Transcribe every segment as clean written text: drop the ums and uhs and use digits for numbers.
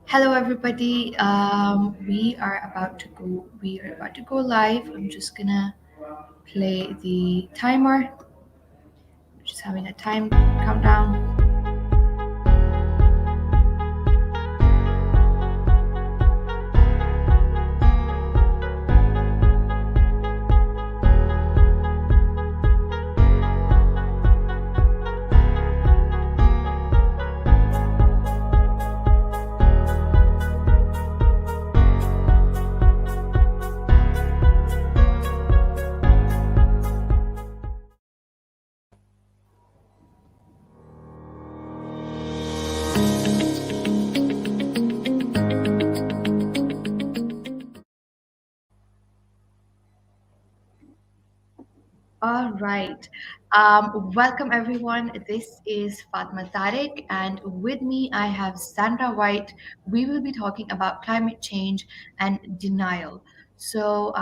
Hello, everybody. We are about to go live. I'm just gonna play the timer. Just having a time countdown. All right. Welcome, everyone. This is Fatma Tariq, and with me, I have Sandra White. We will be talking about climate change and denial. So,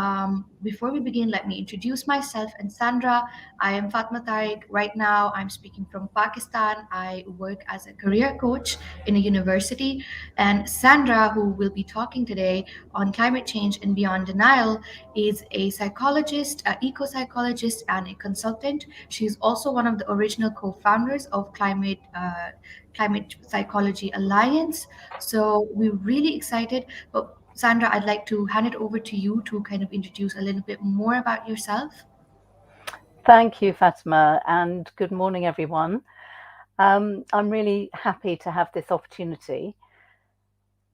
before we begin, let me introduce myself and Sandra. I am Fatma Tariq. Right now, I'm speaking from Pakistan. I work as a career coach in a university. And Sandra, who will be talking today on climate change and beyond denial, is a psychologist, an eco-psychologist, and a consultant. She's also one of the original co-founders of Climate Psychology Alliance. So we're really excited. But Sandra, I'd like to hand it over to you to kind of introduce a little bit more about yourself. Thank you, Fatima, and good morning, everyone. I'm really happy to have this opportunity.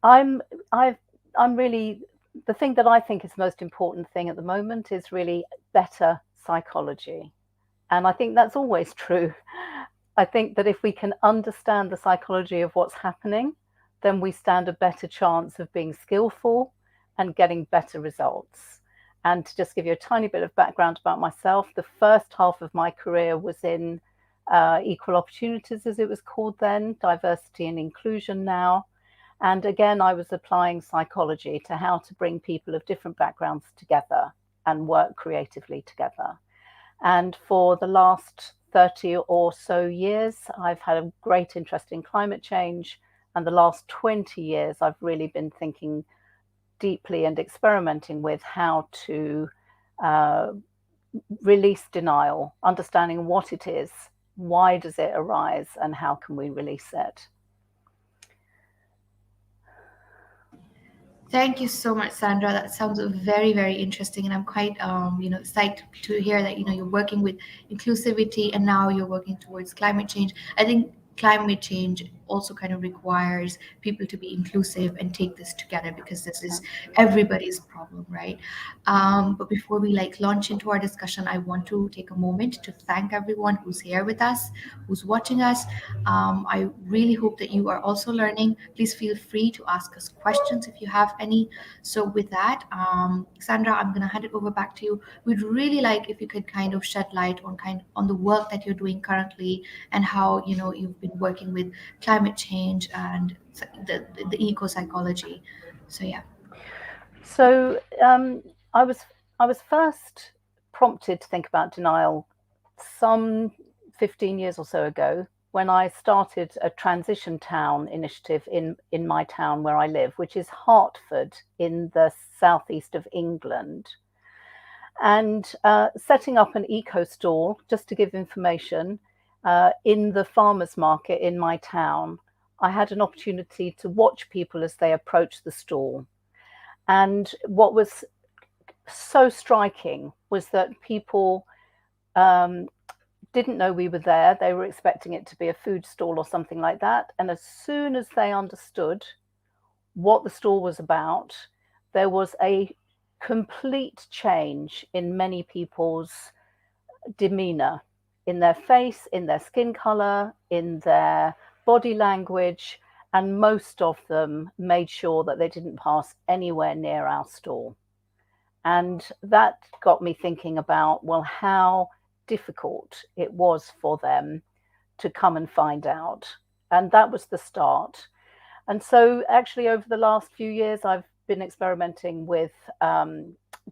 I'm, I've, I'm really, the thing that I think is the most important thing at the moment is really better psychology. And I think that's always true. I think that if we can understand the psychology of what's happening, then we stand a better chance of being skillful and getting better results. And to just give you a tiny bit of background about myself, the first half of my career was in equal opportunities, as it was called then, diversity and inclusion now. And again, I was applying psychology to how to bring people of different backgrounds together and work creatively together. And for the last 30 or so years, I've had a great interest in climate change. And the last 20 years, I've really been thinking deeply and experimenting with how to uh, release denial, understanding what it is, why does it arise, and how can we release it. Thank you so much, Sandra. That sounds very, very interesting, and I'm quite, psyched to hear that you're working with inclusivity, and now you're working towards climate change. I think climate change also kind of requires people to be inclusive and take this together because this is everybody's problem, right? But before we launch into our discussion, I want to take a moment to thank everyone who's here with us, who's watching us. I really hope that you are also learning. Please feel free to ask us questions if you have any. So, with that, Sandra, I'm going to hand it over back to you. We'd really like if you could kind of shed light on the work that you're doing currently and how you've been working with climate change and the eco psychology. So, yeah. So I was I was first prompted to think about denial some 15 years or so ago when I started a transition town initiative in my town where I live, which is Hertford in the southeast of England. And setting up an eco store, just to give information, in the farmers market in my town, I had an opportunity to watch people as they approached the stall. And what was so striking was that people didn't know we were there. They were expecting it to be a food stall or something like that. And as soon as they understood what the stall was about, there was a complete change in many people's demeanor, in their face, in their skin color, in their body language. And most of them made sure that they didn't pass anywhere near our stall. And that got me thinking about, well, how difficult it was for them to come and find out. And that was the start. And so, actually, over the last few years, I've been experimenting with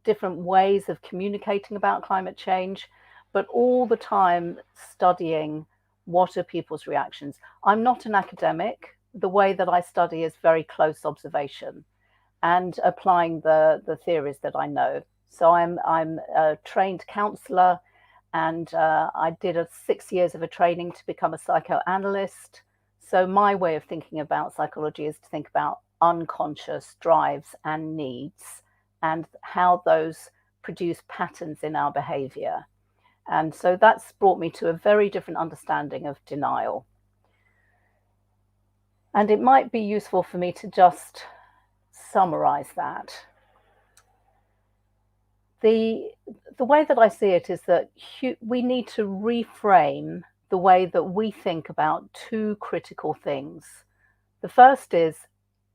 different ways of communicating about climate change, but all the time studying What are people's reactions? I'm not an academic. The way that I study is very close observation and applying the theories that I know. So I'm a trained counsellor, and I did 6 years of a training to become a psychoanalyst. So my way of thinking about psychology is to think about unconscious drives and needs and how those produce patterns in our behaviour. And so that's brought me to a very different understanding of denial. And it might be useful for me to just summarize that. The way that I see it is that we need to reframe the way that we think about two critical things. The first is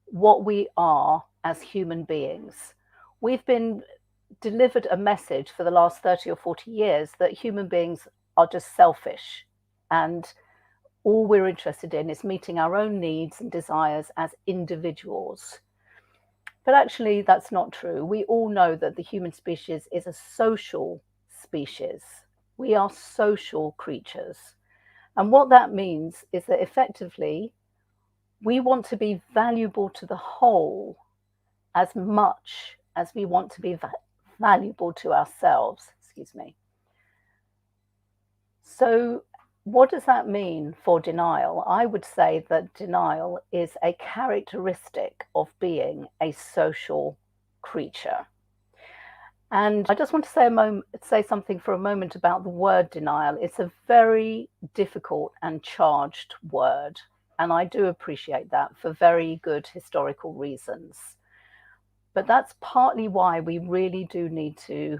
what we are as human beings. We've been delivered a message for the last 30 or 40 years that human beings are just selfish, and all we're interested in is meeting our own needs and desires as individuals. But actually, that's not true. We all know that the human species is a social species. We are social creatures. And what that means is that effectively, we want to be valuable to the whole as much as we want to be valuable to ourselves. Excuse me. So what does that mean for denial? I would say that denial is a characteristic of being a social creature. And I just want to say something for a moment about the word denial. It's a very difficult and charged word, and I do appreciate that for very good historical reasons. But that's partly why we really do need to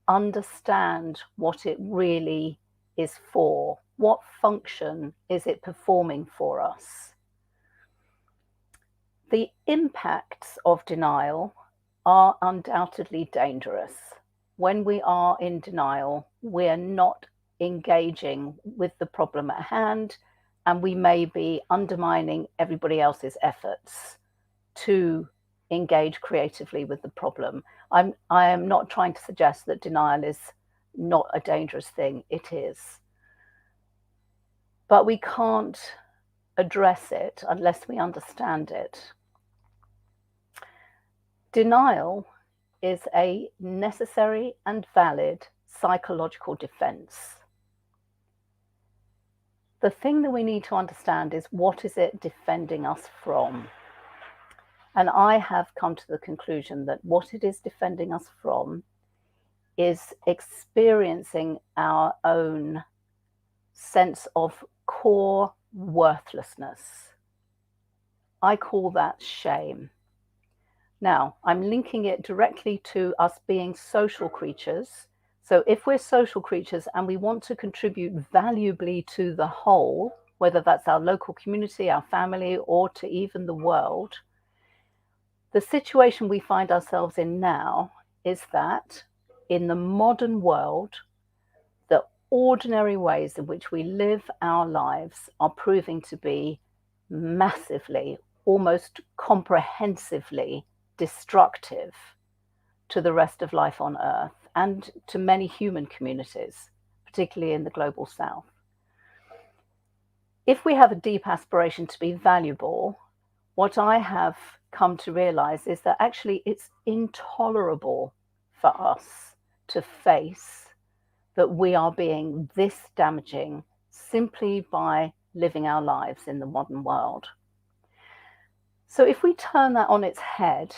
understand what it really is for. What function is it performing for us? The impacts of denial are undoubtedly dangerous. When we are in denial, we're not engaging with the problem at hand, and we may be undermining everybody else's efforts to engage creatively with the problem. I am not trying to suggest that denial is not a dangerous thing. It is. But we can't address it unless we understand it. Denial is a necessary and valid psychological defense. The thing that we need to understand is, what is it defending us from? And I have come to the conclusion that what it is defending us from is experiencing our own sense of core worthlessness. I call that shame. Now, I'm linking it directly to us being social creatures. So if we're social creatures and we want to contribute valuably to the whole, whether that's our local community, our family, or to even the world, the situation we find ourselves in now is that in the modern world, the ordinary ways in which we live our lives are proving to be massively, almost comprehensively destructive to the rest of life on Earth and to many human communities, particularly in the global South. If we have a deep aspiration to be valuable, what I have come to realize is that actually it's intolerable for us to face that we are being this damaging simply by living our lives in the modern world. So if we turn that on its head,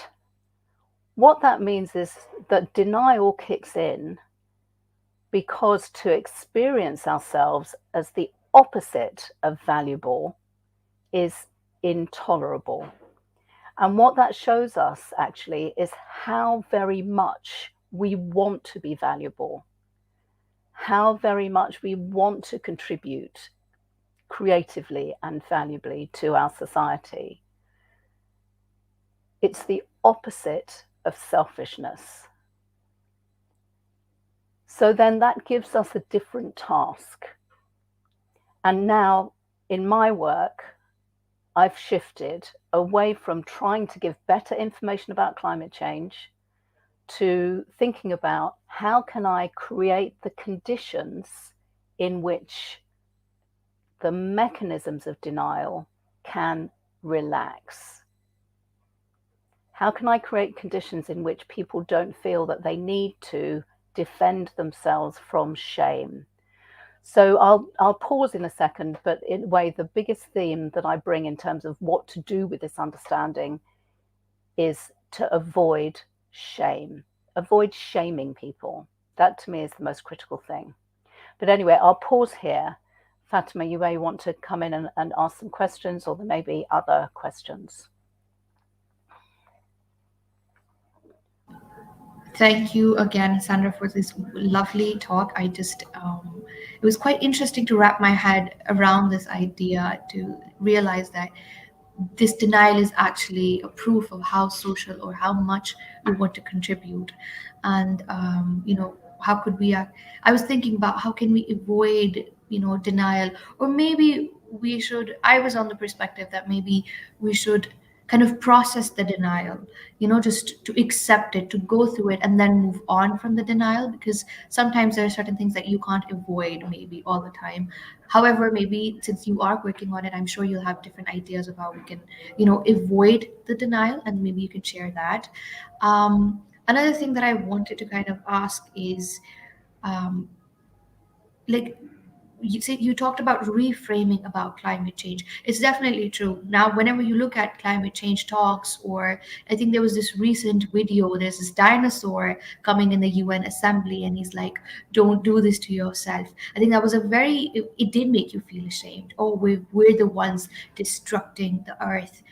what that means is that denial kicks in because to experience ourselves as the opposite of valuable is intolerable. And what that shows us actually is how very much we want to be valuable, how very much we want to contribute creatively and valuably to our society. It's the opposite of selfishness. So then that gives us a different task. And now in my work, I've shifted away from trying to give better information about climate change to thinking about how can I create the conditions in which the mechanisms of denial can relax? How can I create conditions in which people don't feel that they need to defend themselves from shame? So I'll pause in a second, but in a way, the biggest theme that I bring in terms of what to do with this understanding is to avoid shame. Avoid shaming people. That to me is the most critical thing. But anyway, I'll pause here. Fatima, you may want to come in and ask some questions, or there may be other questions. Thank you again, Sandra, for this lovely talk. It was quite interesting to wrap my head around this idea, to realize that this denial is actually a proof of how social or how much we want to contribute. And, how could we act? I was thinking about how can we avoid, denial, or maybe I was on the perspective that maybe we should kind of process the denial, just to accept it, to go through it, and then move on from the denial, because sometimes there are certain things that you can't avoid maybe all the time. However, maybe since you are working on it, I'm sure you'll have different ideas of how we can, avoid the denial, and maybe you can share that. Another thing that I wanted to kind of ask is, um, like, you talked about reframing about climate change. It's definitely true. Now, whenever you look at climate change talks, or I think there was this recent video, there's this dinosaur coming in the UN assembly, and he's like, "Don't do this to yourself." I think that was it did make you feel ashamed. Oh, we're the ones destructing the earth.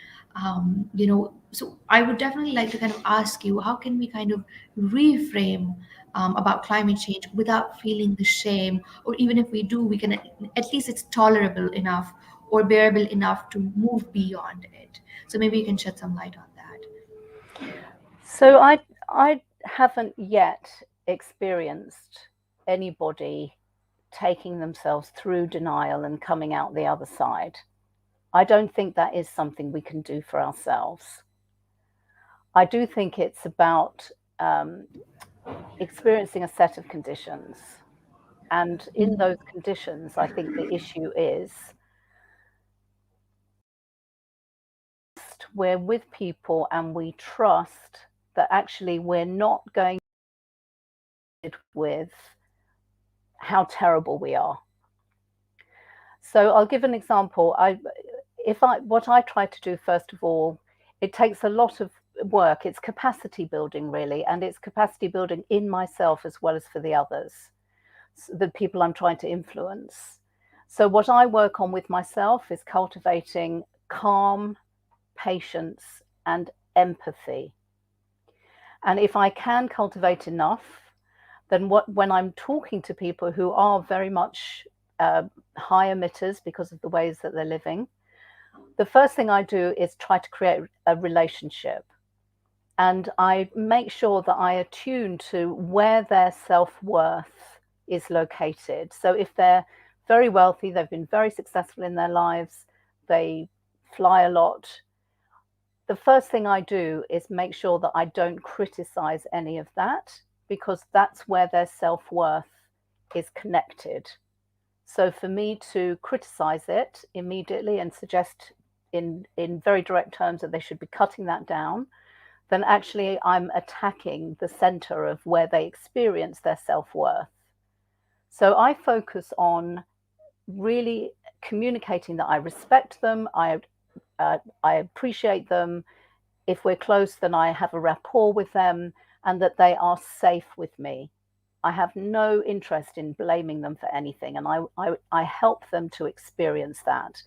So I would definitely like to kind of ask you, how can we kind of reframe about climate change without feeling the shame, or even if we do, we can at least it's tolerable enough or bearable enough to move beyond it. So maybe you can shed some light on that. So I haven't yet experienced anybody taking themselves through denial and coming out the other side. I don't think that is something we can do for ourselves. I do think it's about experiencing a set of conditions. And in those conditions, I think the issue is we're with people and we trust that actually we're not going with how terrible we are. So I'll give an example. What I try to do, first of all, it takes a lot of work. It's capacity building, really, and it's capacity building in myself as well as for the others, the people I'm trying to influence. So what I work on with myself is cultivating calm, patience, and empathy. And if I can cultivate enough, then when I'm talking to people who are very much high emitters because of the ways that they're living, the first thing I do is try to create a relationship. And I make sure that I attune to where their self-worth is located. So if they're very wealthy, they've been very successful in their lives, they fly a lot, the first thing I do is make sure that I don't criticize any of that, because that's where their self-worth is connected. So for me to criticize it immediately and suggest in very direct terms that they should be cutting that down, then actually I'm attacking the center of where they experience their self-worth. So I focus on really communicating that I respect them, I appreciate them. If we're close, then I have a rapport with them, and that they are safe with me. I have no interest in blaming them for anything, and I help them to experience that.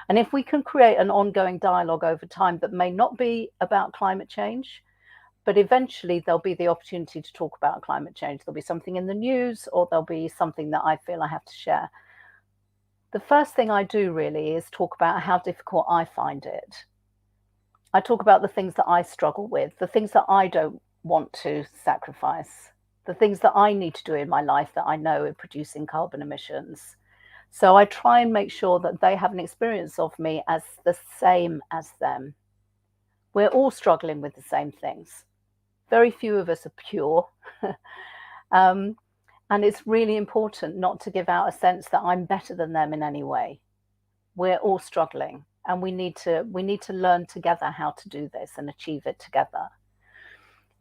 And if we can create an ongoing dialogue over time that may not be about climate change, but eventually there'll be the opportunity to talk about climate change. There'll be something in the news, or there'll be something that I feel I have to share. The first thing I do really is talk about how difficult I find it. I talk about the things that I struggle with, the things that I don't want to sacrifice, the things that I need to do in my life that I know are producing carbon emissions. So I try and make sure that they have an experience of me as the same as them. We're all struggling with the same things. Very few of us are pure. And it's really important not to give out a sense that I'm better than them in any way. we're all struggling, and we need to learn together how to do this and achieve it together.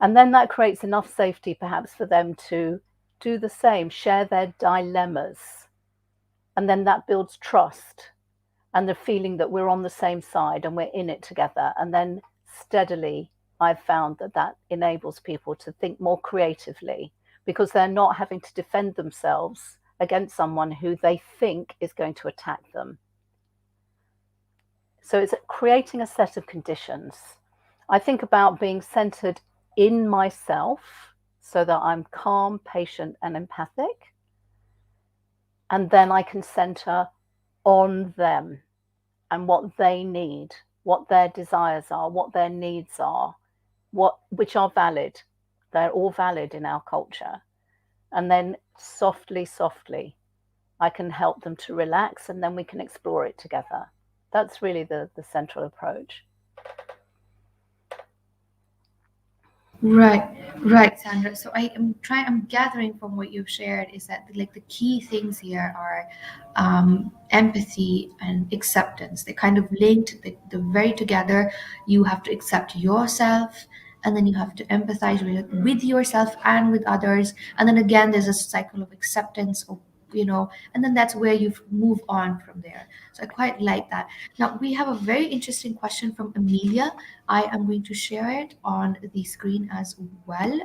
And then that creates enough safety perhaps for them to do the same, share their dilemmas. And then that builds trust and the feeling that we're on the same side and we're in it together. And then steadily, I've found that that enables people to think more creatively, because they're not having to defend themselves against someone who they think is going to attack them. So it's creating a set of conditions. I think about being centered in myself so that I'm calm, patient, and empathic. And then I can center on them and what they need, what their desires are, what their needs are, which are valid. They're all valid in our culture. And then softly, softly, I can help them to relax, and then we can explore it together. That's really the central approach. Right, right, Sandra. So I'm gathering from what you've shared is that like the key things here are empathy and acceptance. They kind of linked, they're very together. You have to accept yourself, and then you have to empathize with yourself and with others. And then again, there's a cycle of acceptance, of and then that's where you move on from there. So I quite like that. Now we have a very interesting question from Amelia. I am going to share it on the screen as well.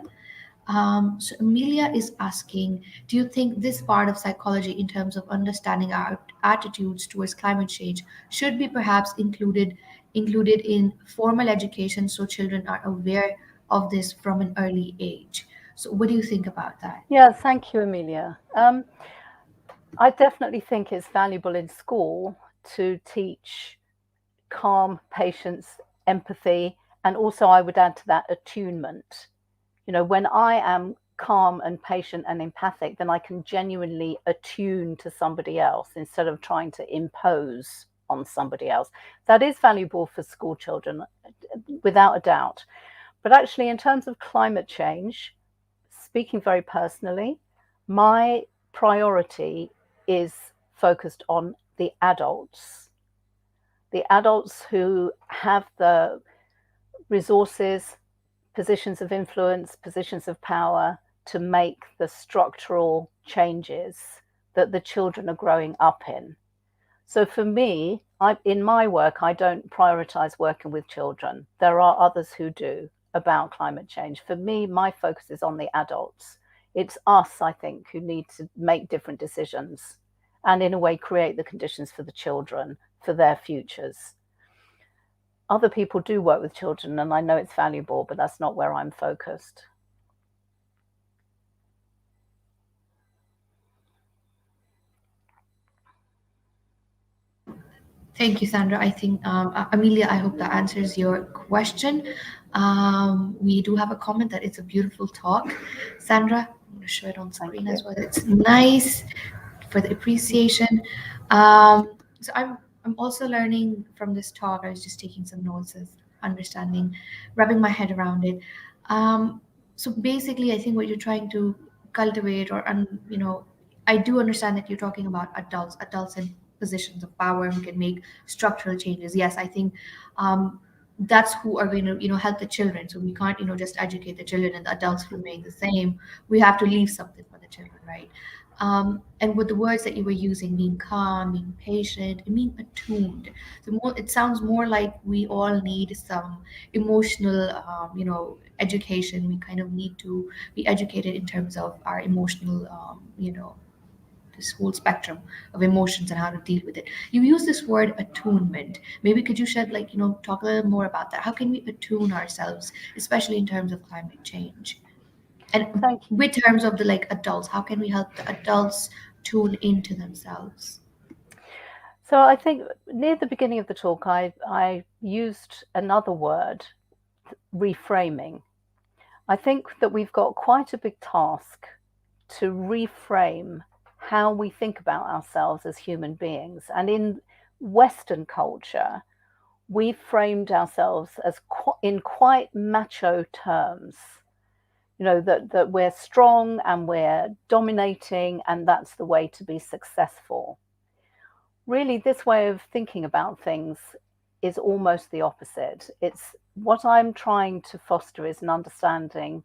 So Amelia is asking, do you think this part of psychology in terms of understanding our attitudes towards climate change should be perhaps included in formal education so children are aware of this from an early age? So what do you think about that? Yeah, thank you, Amelia. I definitely think it's valuable in school to teach calm, patience, empathy, and also I would add to that attunement. When I am calm and patient and empathic, then I can genuinely attune to somebody else instead of trying to impose on somebody else. That is valuable for school children, without a doubt. But actually, in terms of climate change, speaking very personally, my priority is focused on the adults who have the resources, positions of influence, positions of power to make the structural changes that the children are growing up in. So for me, in my work, I don't prioritize working with children. There are others who do about climate change. For me, my focus is on the adults. It's us, I think, who need to make different decisions and in a way create the conditions for the children, for their futures. Other people do work with children, and I know it's valuable, but that's not where I'm focused. Thank you, Sandra. I think, Amelia, I hope that answers your question. We do have a comment that it's a beautiful talk. Sandra, I'm going to show it on screen as well. It's nice for the appreciation. So I'm also learning from this talk. I was just taking some notes as understanding, wrapping my head around it. So basically, I think what you're trying to cultivate, I do understand that you're talking about adults in positions of power who can make structural changes. Yes, I think that's who are going to help the children. So we can't just educate the children and the adults remain the same. We have to leave something for the children, right? And with the words that you were using, being calm, being patient, and being attuned, it sounds more like we all need some emotional, education. We kind of need to be educated in terms of our emotional, this whole spectrum of emotions and how to deal with it. You use this word attunement. Maybe could you shed, talk a little more about that? How can we attune ourselves, especially in terms of climate change? And with terms of the adults, how can we help the adults tune into themselves? So I think near the beginning of the talk, I used another word, reframing. I think that we've got quite a big task to reframe how we think about ourselves as human beings. And in Western culture, we framed ourselves as in quite macho terms. That we're strong and we're dominating, and that's the way to be successful. really, this way of thinking about things is almost the opposite. It's what I'm trying to foster is an understanding,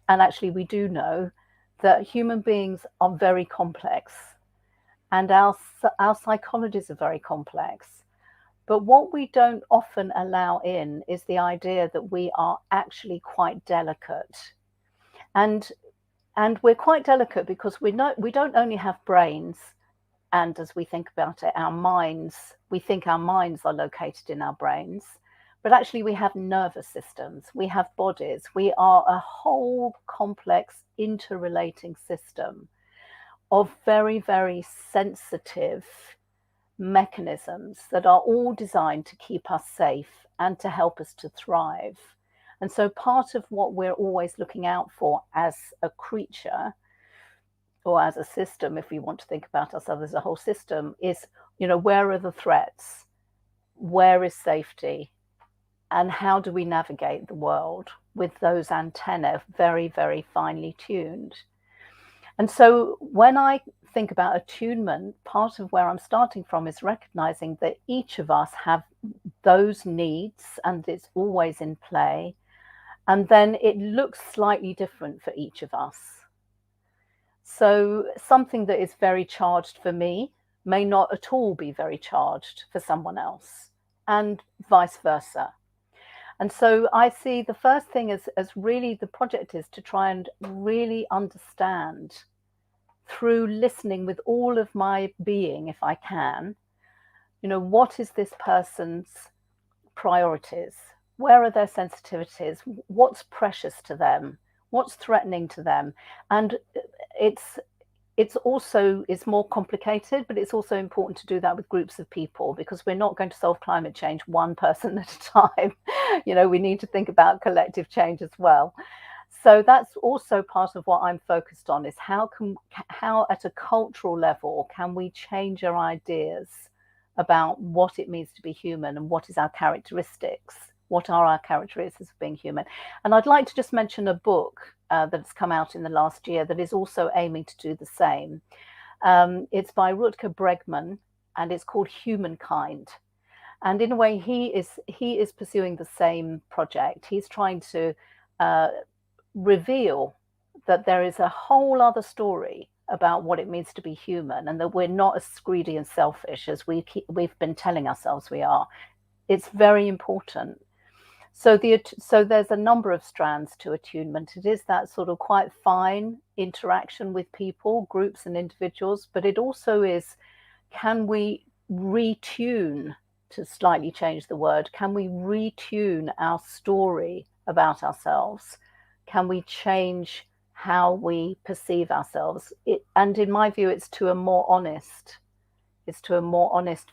and actually, we do know that human beings are very complex, and our psychologies are very complex. But what we don't often allow in is the idea that we are actually quite delicate. And and we're quite delicate because we don't only have brains, and as we think about it, our minds, we think our minds are located in our brains, but actually we have nervous systems, we have bodies, we are a whole complex interrelating system of very, very sensitive mechanisms that are all designed to keep us safe and to help us to thrive. And so part of what we're always looking out for as a creature, or as a system, if we want to think about ourselves as a whole system, is, where are the threats? Where is safety? And how do we navigate the world with those antennae very, very finely tuned? And so when I think about attunement, part of where I'm starting from is recognizing that each of us have those needs, and it's always in play. And then it looks slightly different for each of us. So something that is very charged for me may not at all be very charged for someone else, and vice versa. And so I see the first thing as really the project is to try and really understand through listening with all of my being, if I can, what is this person's priorities? Where are their sensitivities? What's precious to them? What's threatening to them? And it's also more complicated, but it's also important to do that with groups of people, because we're not going to solve climate change one person at a time. We need to think about collective change as well. So that's also part of what I'm focused on, is how at a cultural level can we change our ideas about what it means to be human, and what is our characteristics, what are our characteristics of being human. And I'd like to just mention a book that's come out in the last year that is also aiming to do the same. It's by Rutger Bregman, and it's called Humankind. And in a way, he is pursuing the same project. He's trying to reveal that there is a whole other story about what it means to be human, and that we're not as greedy and selfish as we've been telling ourselves we are. It's very important. So there's a number of strands to attunement. It is that sort of quite fine interaction with people, groups and individuals, but it also is, can we retune, to slightly change the word, can we retune our story about ourselves? Can we change how we perceive ourselves? And in my view, it's to a more honest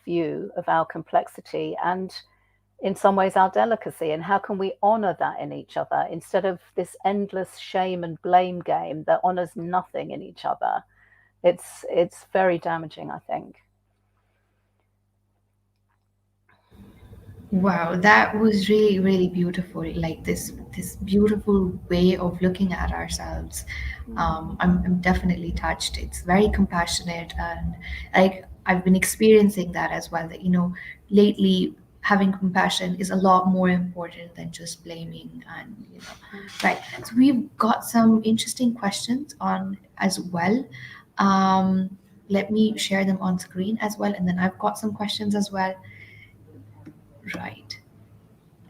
view of our complexity, and in some ways our delicacy, and how can we honor that in each other instead of this endless shame and blame game that honors nothing in each other. It's very damaging, I think. Wow, that was really, really beautiful. Like this beautiful way of looking at ourselves. I'm definitely touched. It's very compassionate, and like I've been experiencing that as well. That lately having compassion is a lot more important than just blaming, and right. So we've got some interesting questions on as well. Let me share them on screen as well, and then I've got some questions as well. Right.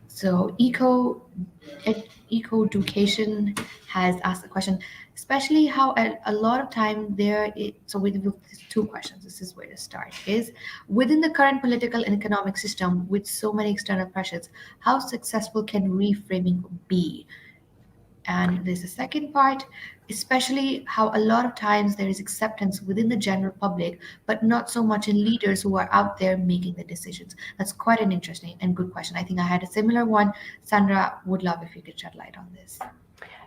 So eco education has asked a question, especially how a lot of time so with two questions. This is where to start. Is within the current political and economic system with so many external pressures, how successful can reframing be? And there's a second part, especially how a lot of times there is acceptance within the general public, but not so much in leaders who are out there making the decisions. That's quite an interesting and good question. I think I had a similar one. Sandra, would love if you could shed light on this.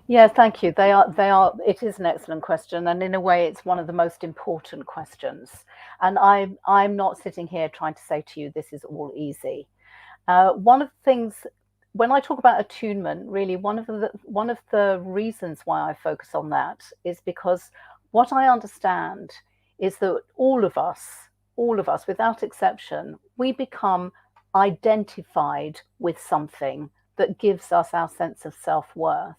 Yeah, thank you. It is an excellent question, and in a way it's one of the most important questions. And I'm not sitting here trying to say to you this is all easy. One of the things, when I talk about attunement, really one of the reasons why I focus on that is because what I understand is that all of us all of us, without exception, we become identified with something that gives us our sense of self-worth.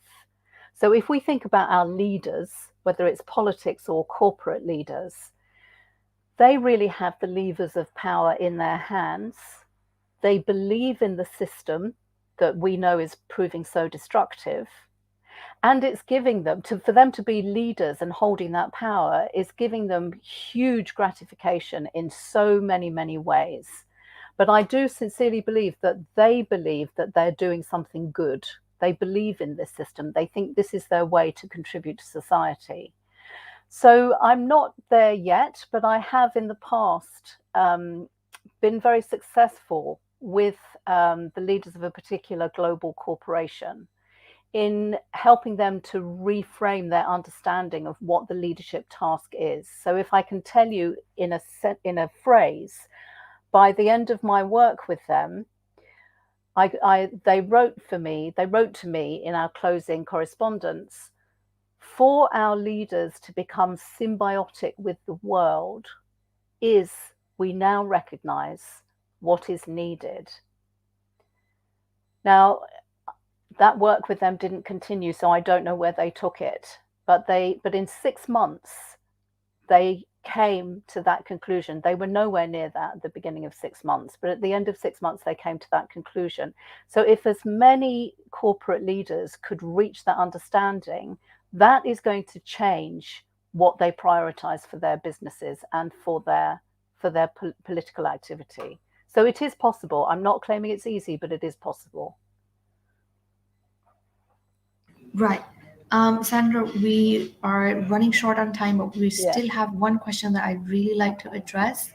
So if we think about our leaders, whether it's politics or corporate leaders, they really have the levers of power in their hands. They believe in the system that we know is proving so destructive. And it's giving them for them to be leaders and holding that power is giving them huge gratification in so many, many ways. But I do sincerely believe that they're doing something good. They believe in this system. They think this is their way to contribute to society. So I'm not there yet, but I have in the past been very successful with the leaders of a particular global corporation in helping them to reframe their understanding of what the leadership task is. So if I can tell you in a phrase, by the end of my work with them, they wrote to me in our closing correspondence, for our leaders to become symbiotic with the world is, we now recognize, what is needed. Now, that work with them didn't continue, so I don't know where they took it. But in 6 months, they came to that conclusion. They were nowhere near that at the beginning of 6 months, but at the end of 6 months, they came to that conclusion. So if as many corporate leaders could reach that understanding, that is going to change what they prioritize for their businesses and for their political activity. So it is possible. I'm not claiming it's easy, but it is possible. Right. Sandra, we are running short on time, but we Yeah. still have one question that I'd really like to address.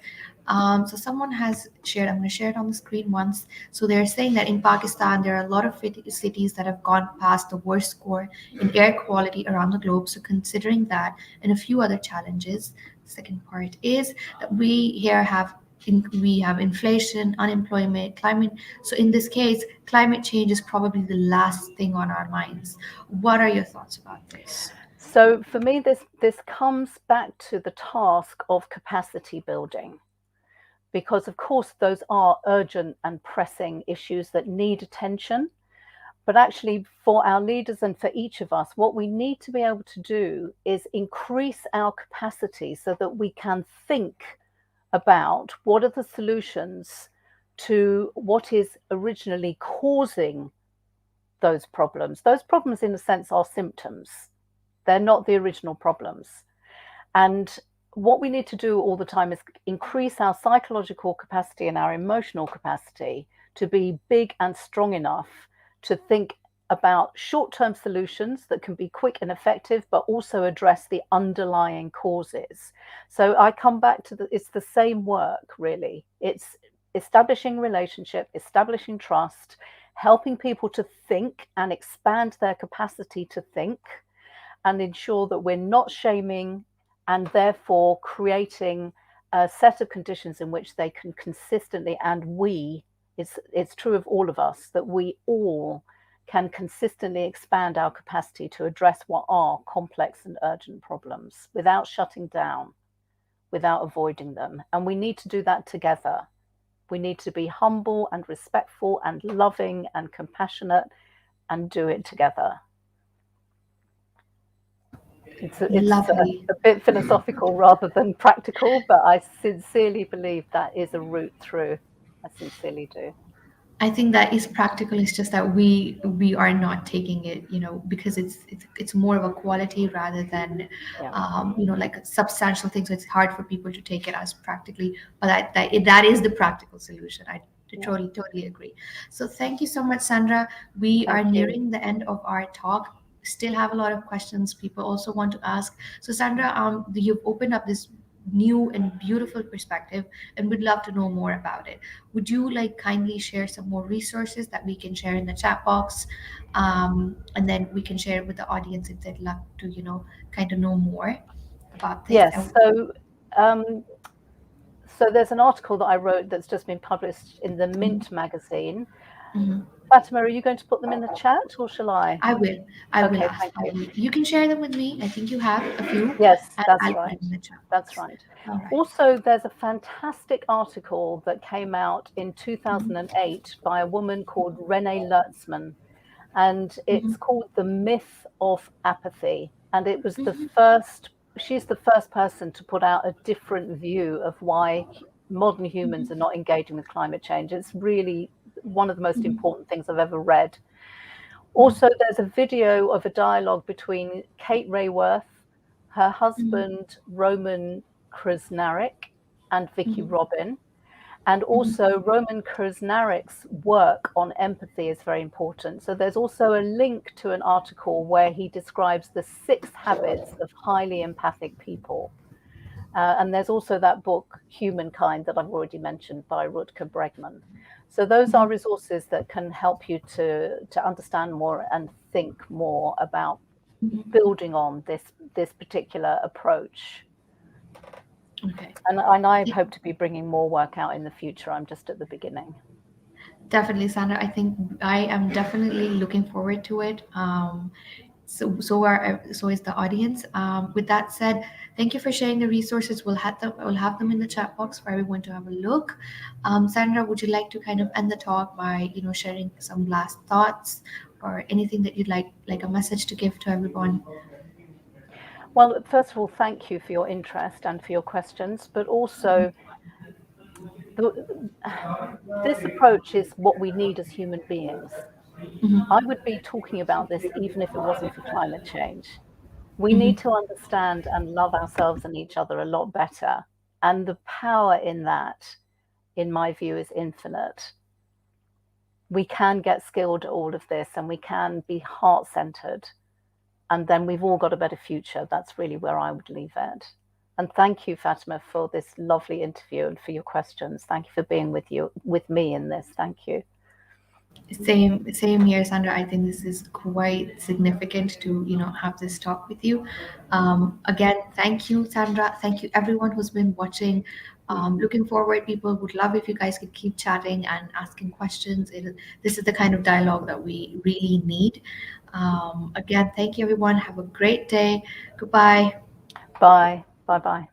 So someone has shared, I'm going to share it on the screen once. So they're saying that in Pakistan, there are a lot of cities that have gone past the worst score in air quality around the globe. So considering that and a few other challenges, the second part is that we have inflation, unemployment, climate. So in this case, climate change is probably the last thing on our minds. What are your thoughts about this? So for me, this comes back to the task of capacity building, because of course those are urgent and pressing issues that need attention. But actually, for our leaders and for each of us, what we need to be able to do is increase our capacity so that we can think about what are the solutions to what is originally causing those problems. Those problems, in a sense, are symptoms. They're not the original problems. And what we need to do all the time is increase our psychological capacity and our emotional capacity to be big and strong enough to think about short-term solutions that can be quick and effective, but also address the underlying causes. So I come back to it's the same work, really. It's establishing relationship, establishing trust, helping people to think and expand their capacity to think, and ensure that we're not shaming and therefore creating a set of conditions in which they can consistently, and it's true of all of us, that we all can consistently expand our capacity to address what are complex and urgent problems without shutting down, without avoiding them. And we need to do that together. We need to be humble and respectful and loving and compassionate and do it together. It's Lovely. a bit philosophical rather than practical, but I sincerely believe that is a route through. I sincerely do. I think that is practical. It's just that we are not taking it, because it's more of a quality rather than, Yeah. like a substantial thing. So it's hard for people to take it as practically. But that is the practical solution. I Yeah. totally agree. So thank you so much, Sandra. We are Thank you. nearing the end of our talk. Still have a lot of questions people also want to ask. So Sandra, you've opened up this new and beautiful perspective, and we'd love to know more about it. Would you like kindly share some more resources that we can share in the chat box, and then we can share it with the audience if they'd love to, kind of know more about this? Yes. Um, so there's an article that I wrote that's just been published in the Mint magazine. Mhm. Fatima, are you going to put them in the chat or shall I? I will. I will Okay, ask. thank I you. will. You can share them with me. I think you have a few, Yes, and that's I'll put right. it in the chat That's box. right. All right. Also, there's a fantastic article that came out in Mm-hmm. 2008 by a woman called Renee Lertzman, and Mm-hmm. it's called The Myth of Apathy. And it was the Mm-hmm. first, she's the first person to put out a different view of why modern humans are not engaging with climate change. It's really one of the most Mm-hmm. important things I've ever read. Also, there's a video of a dialogue between Kate Rayworth, her Mm-hmm. husband Roman Krasnarek, and Vicky Mm-hmm. Robin. And Mm-hmm. also, Roman Krasnarek's work on empathy is very important. So, there's also a link to an article where he describes the 6 habits of highly empathic people. And there's also that book, Humankind, that I've already mentioned by Rutger Bregman. So those are Mm-hmm. resources that can help you to understand more and think more about Mm-hmm. building on this particular approach. Okay. And I hope to be bringing more work out in the future. I'm just at the beginning. Definitely, Sandra. I think I am definitely looking forward to it. So is the audience. With that said, thank you for sharing the resources. We'll have them in the chat box for everyone to have a look. Sandra, would you like to kind of end the talk by sharing some last thoughts or anything that you'd like a message to give to everyone? Well, first of all, thank you for your interest and for your questions, but also the, this approach is what we need as human beings. I Mhm. would be talking about this even if it wasn't for climate change. We need Mhm. to understand and love ourselves and each other a lot better. And the power in that, in my view, is infinite. We can get skilled at all of this and we can be heart centered. And then we've all got a better future. That's really where I would leave it. And thank you, Fatima, for this lovely interview and for your questions. Thank you for being with me in this. Thank you. Same here, Sandra. I think this is quite significant to have this talk with you. Again, thank you, Sandra. Thank you, everyone who's been watching. Looking forward, people would love if you guys could keep chatting and asking questions. This is the kind of dialogue that we really need. Again, thank you, everyone. Have a great day. Goodbye. Bye. Bye bye.